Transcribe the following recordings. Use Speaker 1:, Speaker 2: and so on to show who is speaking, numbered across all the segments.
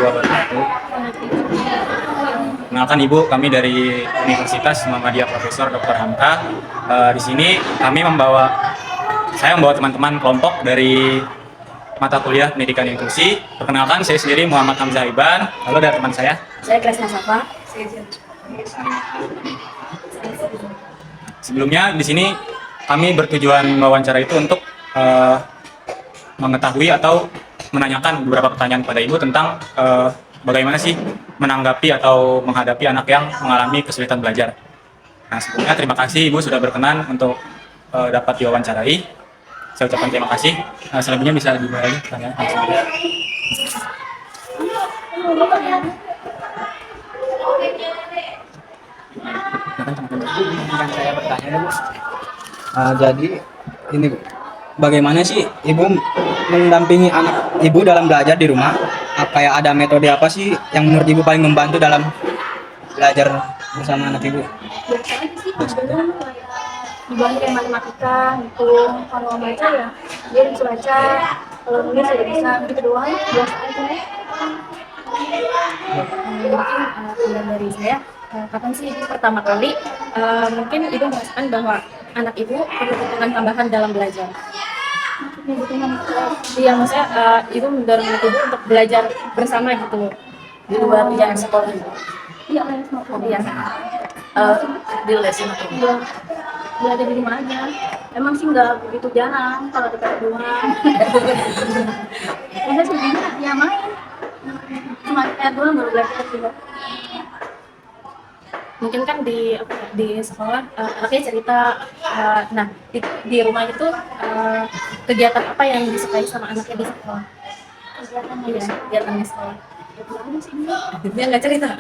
Speaker 1: wabarakatuh. Kenalkan Ibu, kami dari Universitas Muhammadiyah Profesor Dr. Hamka. Di sini saya membawa teman-teman kelompok dari mata kuliah Pendidikan Inklusi. Perkenalkan, saya sendiri Muhammad Hamzah Iban. Lalu ada teman saya.
Speaker 2: Saya Kresna Safa.
Speaker 1: Sebelumnya di sini kami bertujuan wawancara itu untuk mengetahui atau menanyakan beberapa pertanyaan kepada Ibu tentang bagaimana sih menanggapi atau menghadapi anak yang mengalami kesulitan belajar. Nah, sebelumnya terima kasih Ibu sudah berkenan untuk dapat diwawancarai. Saya ucapkan terima kasih. Selebihnya bisa dimulai pertanyaan.
Speaker 3: Saya bertanya Bu. Jadi ini Bu, bagaimana sih Ibu mendampingi anak Ibu dalam belajar di rumah? Kayak ada metode apa sih yang menurut Ibu paling membantu dalam belajar bersama anak Ibu?
Speaker 2: Biasa aja sih, kadang kayak dibantu kayak matematika, hitung, kalau baca ya dia bisa baca, kalau nulis ya bisa, gitu doang, biasa aja. Mungkin kemudian dari saya, kapan sih ibu pertama kali mungkin ibu merasakan bahwa anak ibu perlu dukungan tambahan dalam belajar. Iya, maksudnya ibu mendorong anak ibu untuk belajar bersama gitu di luar jam sekolah. Iya, les sekolah. Iya. Di lesin atau? Iya, belajar di rumah aja. Emang sih nggak begitu jarang kalau di doang. Saya sebenarnya ya main. Cuma doang baru belajar juga. Mungkin kan di sekolah anaknya cerita, nah di rumah itu kegiatan apa yang disukai sama anaknya di sekolah? Kegiatan di sekolah. Dia nggak cerita.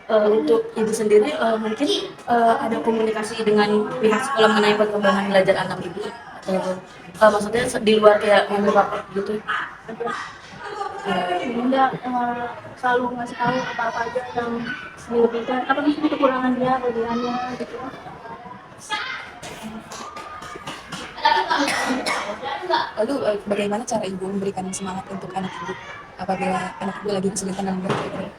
Speaker 2: Untuk ibu sendiri mungkin ada komunikasi dengan pihak sekolah mengenai perkembangan belajar anak ibu atau maksudnya di luar kayak ngambil rapor gitu? Bunda selalu ngasih tahu apa-apa aja yang dibutuhkan, apa sih kekurangan dia, kelebihannya gitu.
Speaker 4: Lalu bagaimana cara ibu memberikan semangat untuk anak ibu apabila anak ibu lagi kesulitan dalam belajar?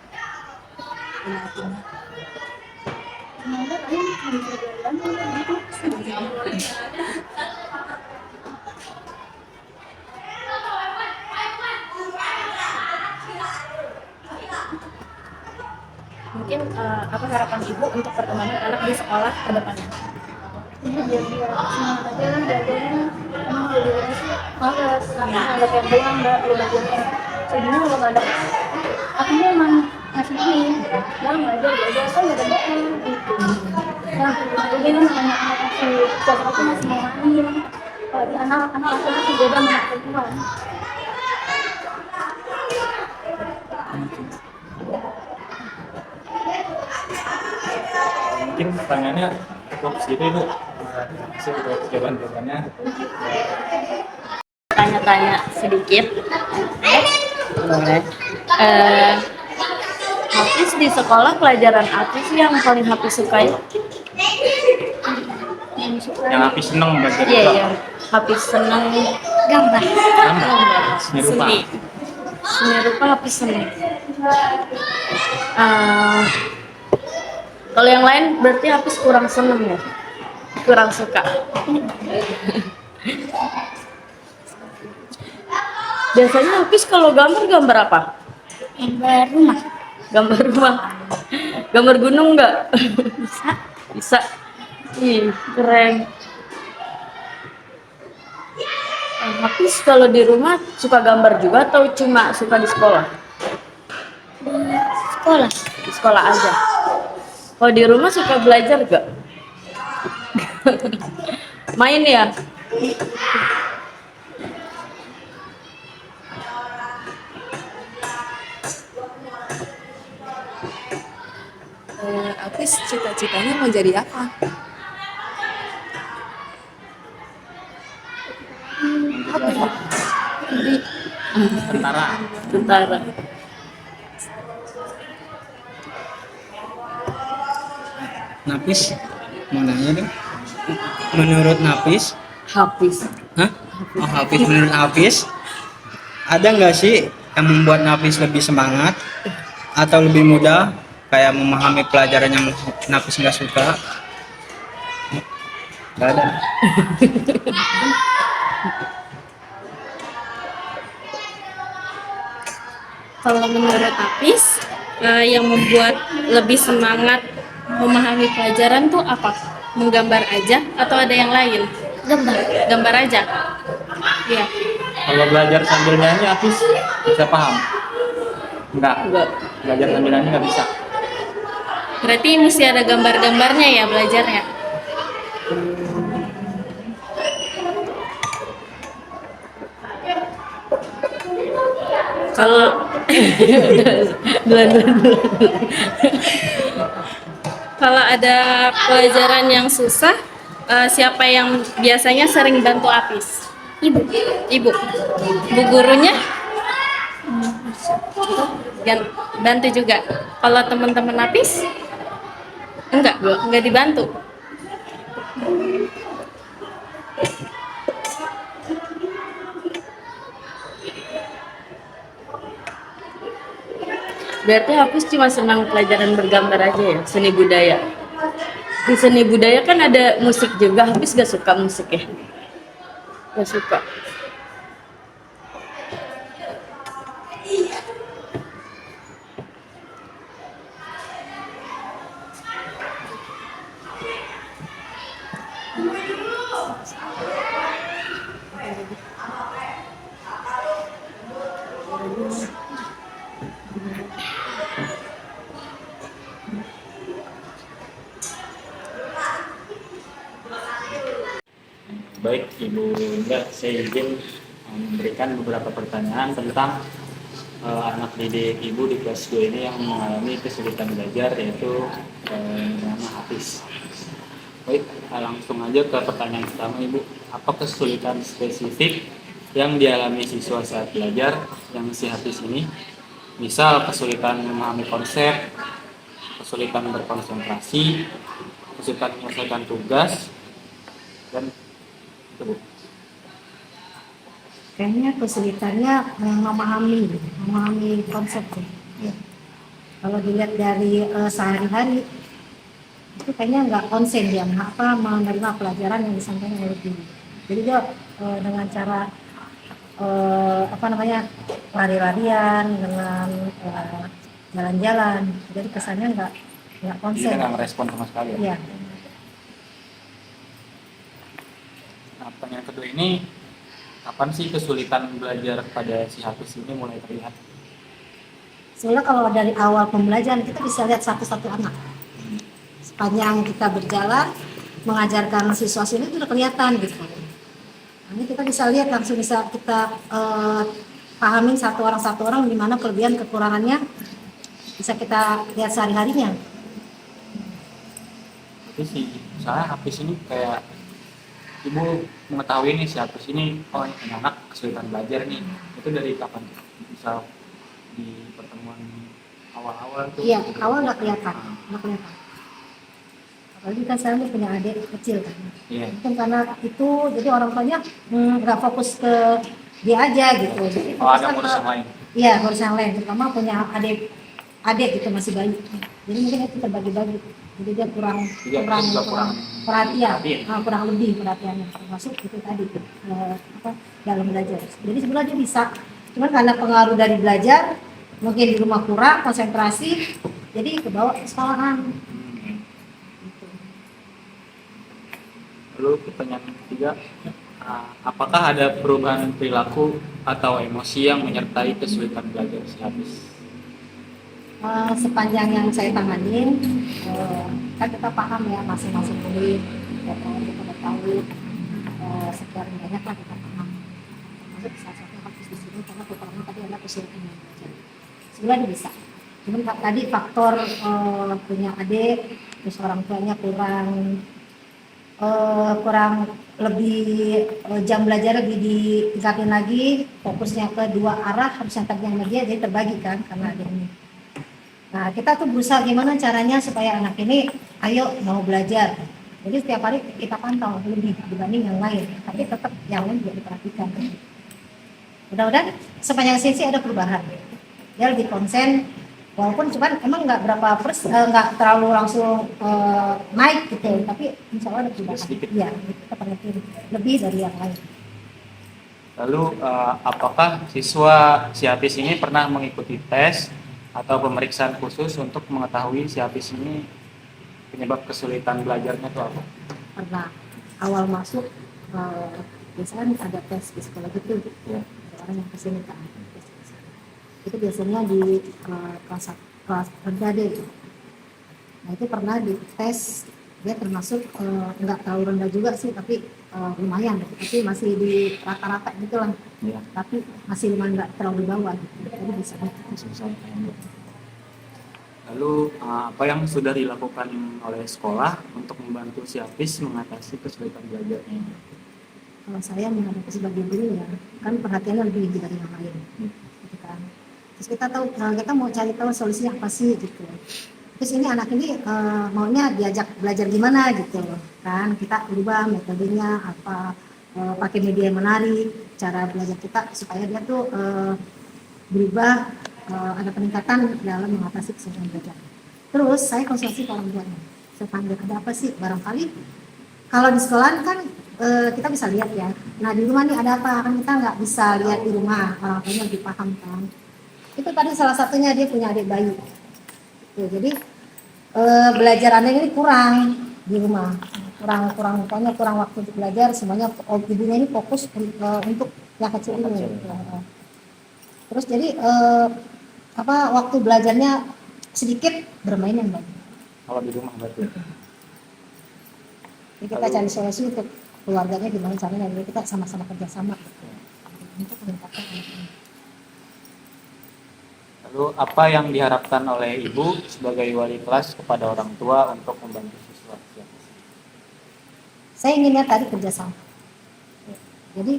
Speaker 2: Mungkin apa harapan ibu untuk perkembangan anak di sekolah ke depannya? Biar dia semangat aja lah belajarnya. Emang lebih males, ada yang doang nggak belajarnya. Sebenarnya kalau nggak ada, aku emang ngasih ini, jangan belajar kan nggak ada doang gitu. Nah, ini kan namanya anak kecil, jadi aku masih mau main. Kalau di anak laki-laki beda sama anak perempuan.
Speaker 1: Mungkin pertanyaannya cukup segitu Ibu. Terima kasih untuk jawabannya.
Speaker 5: Tanya-tanya sedikit.
Speaker 3: Boleh.
Speaker 5: Hafiz di sekolah pelajaran apa sih yang paling Hafiz sukai?
Speaker 1: Yang Hafiz senang belajar
Speaker 5: Iya,
Speaker 1: itu
Speaker 5: yang Hafiz senang
Speaker 2: Gambar.
Speaker 1: seni rupa.
Speaker 5: Seni rupa Hafiz senang. Kalau yang lain berarti Hafiz kurang senang ya? Kurang suka. Biasanya Hafiz kalau gambar apa?
Speaker 2: Gambar rumah.
Speaker 5: Gambar rumah. Gambar gunung nggak?
Speaker 2: Bisa.
Speaker 5: Bisa. Ih, keren. Hafiz kalau di rumah suka gambar juga atau cuma suka di sekolah?
Speaker 2: Di sekolah.
Speaker 5: Di sekolah aja. Kalau di rumah suka belajar gak? Main ya?
Speaker 4: Hafiz cita-citanya mau jadi apa?
Speaker 1: Tentara.
Speaker 5: Tentara.
Speaker 3: Nafis, mau nanya dong. Menurut Nafis,
Speaker 5: Hafiz.
Speaker 3: Hah? Oh, Hafiz, menurut Hafiz ada nggak sih yang membuat Hafiz lebih semangat atau lebih mudah kayak memahami pelajaran yang Hafiz nggak suka? Nggak ada.
Speaker 2: Kalau menurut Apis, yang membuat lebih semangat memahami pelajaran tuh apa? Menggambar aja atau ada yang lain? Gambar aja. Iya.
Speaker 1: Kalau belajar sambil nyanyi, Apis bisa paham? Enggak. Belajar sambil nyanyi nggak bisa.
Speaker 2: Berarti mesti ada gambar-gambarnya ya belajarnya.
Speaker 5: Kalau
Speaker 2: Kalau ada pelajaran yang susah, siapa yang biasanya sering bantu Apis? Ibu. Ibu. Bu gurunya? Bantu juga. Kalau teman-teman Apis? Enggak dibantu.
Speaker 5: berarti Hafiz cuma senang pelajaran bergambar aja ya, seni budaya. Di seni budaya kan ada musik juga, Hafiz gak suka musik ya? Gak suka.
Speaker 1: Baik, Ibu Linda, saya izin memberikan beberapa pertanyaan tentang anak didik Ibu di kelas 2 ini yang mengalami kesulitan belajar, yaitu nama Hafiz. Baik, langsung aja ke pertanyaan pertama, Ibu. Apa kesulitan spesifik yang dialami siswa saat belajar yang si Hafiz ini? Misal kesulitan memahami konsep, kesulitan berkonsentrasi, kesulitan menyelesaikan tugas, dan itu, Bu.
Speaker 6: Kayaknya kesulitannya memahami konsep tuh. Ya. Kalau dilihat dari sehari-hari itu kayaknya nggak konsen dia menerima pelajaran yang disampaikan oleh guru. Jadi dia dengan cara lari-larian, dengan jalan-jalan, jadi kesannya nggak
Speaker 1: Jadi
Speaker 6: konsen.
Speaker 1: nggak merespon sama sekali ya?
Speaker 6: Iya.
Speaker 1: Nah, pertanyaan kedua ini, kapan sih kesulitan belajar pada si Hafiz ini mulai terlihat?
Speaker 6: Soalnya kalau dari awal pembelajaran kita bisa lihat satu-satu anak. Sepanjang kita berjalan mengajarkan siswa sini itu udah kelihatan gitu. Ini kita bisa lihat langsung, bisa kita pahamin satu orang di mana kelebihan kekurangannya bisa kita lihat sehari-harinya.
Speaker 1: Tapi si misalnya Hafiz ini kayak Ibu mengetahui nih si Hafiz ini, oh ini anak kesulitan belajar nih, itu dari kapan? Misal di pertemuan awal-awal tuh?
Speaker 6: Iya, awal nggak kelihatan. Apalagi kan saya punya adik kecil kan.
Speaker 1: Iya.
Speaker 6: Mungkin karena itu jadi orang tuanya nggak fokus ke dia aja gitu. Jadi
Speaker 1: Oh, ada
Speaker 6: fokusnya
Speaker 1: ngurus yang lain?
Speaker 6: Iya, ngurus yang lain. Terutama punya adik gitu masih bayi. Jadi mungkin itu terbagi-bagi. Jadi dia kurang perhatian, kurang lebih perhatiannya. Termasuk itu tadi dalam belajar. Jadi sebenarnya dia bisa, cuman karena pengaruh dari belajar, mungkin di rumah kurang konsentrasi, jadi kebawa ke sekolahan.
Speaker 1: Lalu pertanyaan ketiga, apakah ada perubahan perilaku atau emosi yang menyertai kesulitan belajar si Hafiz?
Speaker 6: Sepanjang yang saya tanganin, kan kita paham ya masing-masing murid, kita tahu sekian banyak lah kita paham. Termasuk salah satu Hafiz di sini karena kekurangan tadi adalah kesulitan belajar. Sebenarnya bisa, cuman tadi faktor punya adik, terus orang tuanya kurang lebih jam belajar lebih ditingkatin lagi, fokusnya ke dua arah, harus yang tadi yang dia jadi terbagi kan karena ada ini. Nah kita tuh berusaha gimana caranya supaya anak ini ayo mau belajar, Jadi setiap hari kita pantau lebih dibanding yang lain, tapi tetap yang lain juga diperhatikan. Mudah-mudahan sepanjang sesi ada perubahan. Dia lebih konsen, walaupun cuman emang nggak nggak terlalu langsung naik gitu, tapi insya Allah ada perubahan.
Speaker 1: Sedikit.
Speaker 6: Iya, kita perhatiin lebih dari yang lain.
Speaker 1: Lalu apakah siswa SIAPIS ini pernah mengikuti tes atau pemeriksaan khusus untuk mengetahui SIAPIS ini penyebab kesulitan belajarnya itu apa?
Speaker 6: Karena awal masuk biasanya ada tes psikologi itu,
Speaker 1: Ya.
Speaker 6: ada orang yang kesini kan. Itu biasanya di kelas rendah deh. Nah itu pernah dites, dia termasuk nggak terlalu rendah juga sih, tapi lumayan, tapi masih di rata-rata gitu lah,
Speaker 1: Ya.
Speaker 6: tapi masih lumayan nggak terlalu bawah gitu. Jadi bisa.
Speaker 1: Lalu apa yang sudah dilakukan oleh sekolah untuk membantu SIAPIS mengatasi kesulitan belajarnya?
Speaker 6: Kalau saya menghadapi sebagai guru ya, kan perhatiannya lebih dari yang lain, gitu kan. Terus kita tahu, kita mau cari tahu solusinya apa sih gitu. Terus ini anak ini maunya diajak belajar gimana gitu kan, kita ubah metodenya apa, pakai media yang menarik, cara belajar kita supaya dia tuh berubah, ada peningkatan dalam mengatasi kesulitan belajar. Terus saya konsultasi ke orang tuanya, saya panggil ada apa sih, barangkali kalau di sekolah kan kita bisa lihat ya, nah di rumah nih ada apa, kan kita nggak bisa lihat di rumah, orang tuanya lebih paham kan. Itu tadi salah satunya dia punya adik bayi. Tuh, jadi belajar anak ini kurang di rumah, kurang pokoknya kurang waktu untuk belajar, semuanya ibunya ini fokus untuk yang kecil ini. Terus jadi waktu belajarnya sedikit, bermain yang banyak.
Speaker 1: Kalau di rumah berarti.
Speaker 6: Jadi kita cari solusi untuk keluarganya gimana caranya, jadi kita sama-sama kerjasama untuk meningkatkan anak ini.
Speaker 1: Lalu apa yang diharapkan oleh ibu sebagai wali kelas kepada orang tua untuk membantu siswa SIAPIS?
Speaker 6: Saya inginnya tadi kerjasama. Jadi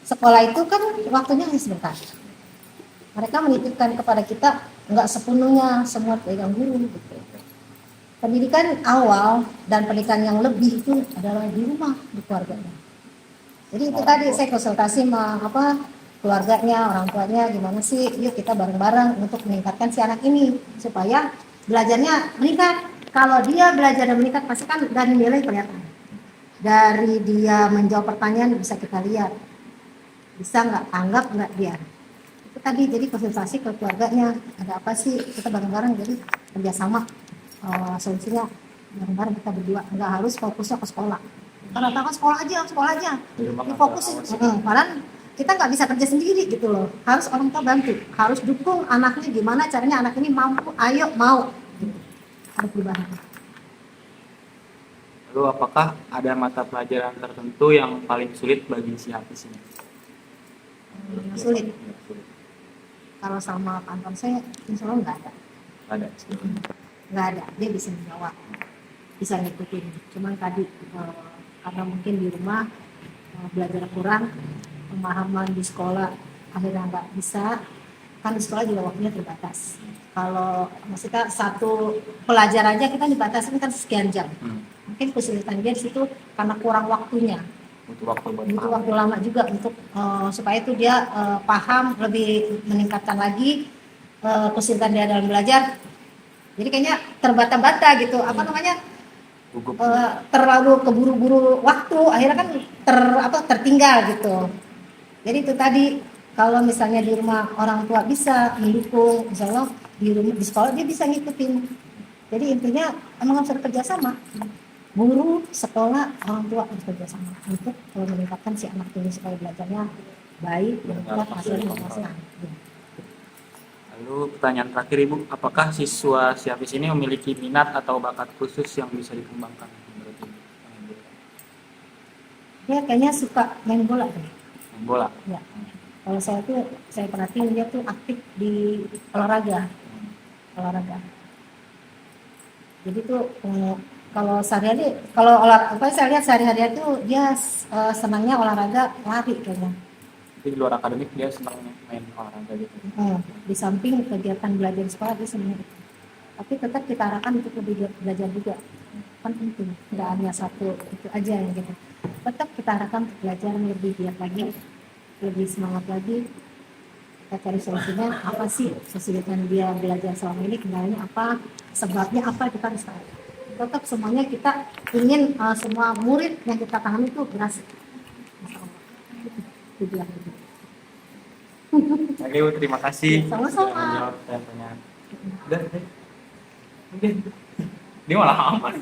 Speaker 6: sekolah itu kan waktunya hanya sebentar. Mereka menitipkan kepada kita nggak sepenuhnya semua pegang guru gitu. Pendidikan awal dan pendidikan yang lebih itu adalah di rumah, di keluarganya. Jadi itu tadi saya konsultasi sama keluarganya, orang tuanya, gimana sih, yuk kita bareng-bareng untuk meningkatkan si anak ini supaya belajarnya meningkat. Kalau dia belajar dan meningkat pasti kan dari nilai kelihatan. Dari dia menjawab pertanyaan bisa kita lihat, bisa nggak, tanggap nggak dia. Itu tadi, jadi konsultasi ke keluarganya, ada apa sih, kita bareng-bareng, jadi kerjasama. Solusinya bareng-bareng kita berdua, nggak harus fokusnya ke sekolah. Karena kan sekolah aja, difokusin. Padahal kita nggak bisa kerja sendiri gitu loh, harus orang tua bantu, harus dukung anaknya gimana caranya anak ini mampu, ayo mau. Gitu. Ada perubahan.
Speaker 1: Lalu apakah ada mata pelajaran tertentu yang paling sulit bagi SIAPIS ini?
Speaker 6: Sulit. Kalau sama kantor saya, insya Allah nggak ada.
Speaker 1: Ada.
Speaker 6: Nggak ada, dia bisa menjawab, bisa ngikutin. Cuman tadi karena mungkin di rumah belajar kurang, pemahaman di sekolah akhirnya nggak bisa, kan di sekolah juga waktunya terbatas. Kalau maksudnya satu pelajar aja kita dibatasi kan sekian jam, mungkin kesulitan dia di situ karena kurang waktunya. Butuh waktu lama juga untuk supaya itu dia paham, lebih meningkatkan lagi kesulitan dia dalam belajar. Jadi kayaknya terbata-bata gitu, terlalu keburu-buru waktu, akhirnya kan tertinggal gitu. Jadi itu tadi, kalau misalnya di rumah orang tua bisa mendukung, insya Allah di sekolah dia bisa ngikutin. Jadi intinya emang harus ada kerjasama, guru, sekolah, orang tua harus kerjasama untuk meningkatkan si anak ini supaya belajarnya baik dan hasilnya memuaskan.
Speaker 1: Lalu pertanyaan terakhir Ibu, apakah siswa SIAPIS ini memiliki minat atau bakat khusus yang bisa dikembangkan menurut Ibu?
Speaker 6: Dia kayaknya suka main bola deh.
Speaker 1: Main bola?
Speaker 6: Ya. Kalau saya perhatiin dia tuh aktif di olahraga. Jadi tuh kalau sehari-hari, saya lihat sehari-hari itu dia senangnya olahraga lari kayaknya.
Speaker 1: Jadi di luar akademik dia senang main olahraga gitu.
Speaker 6: Di samping kegiatan belajar di sekolah dia senang itu. Tapi tetap kita arahkan untuk lebih belajar juga. kan penting, nggak hanya satu itu aja yang gitu. Tetap kita harapkan untuk belajar yang lebih giat lagi, lebih semangat lagi. Kita cari solusinya apa sih kesulitan dia belajar selama ini, kendalanya apa, sebabnya apa, kita harus tahu. Tetap semuanya kita ingin semua murid yang kita tanam itu berhasil. Masya Allah. Tujuan itu.
Speaker 1: Oke Bu, terima kasih.
Speaker 6: Sama-sama.
Speaker 1: Sudah menjawab pertanyaan. Udah. Oke. Dia malah aman.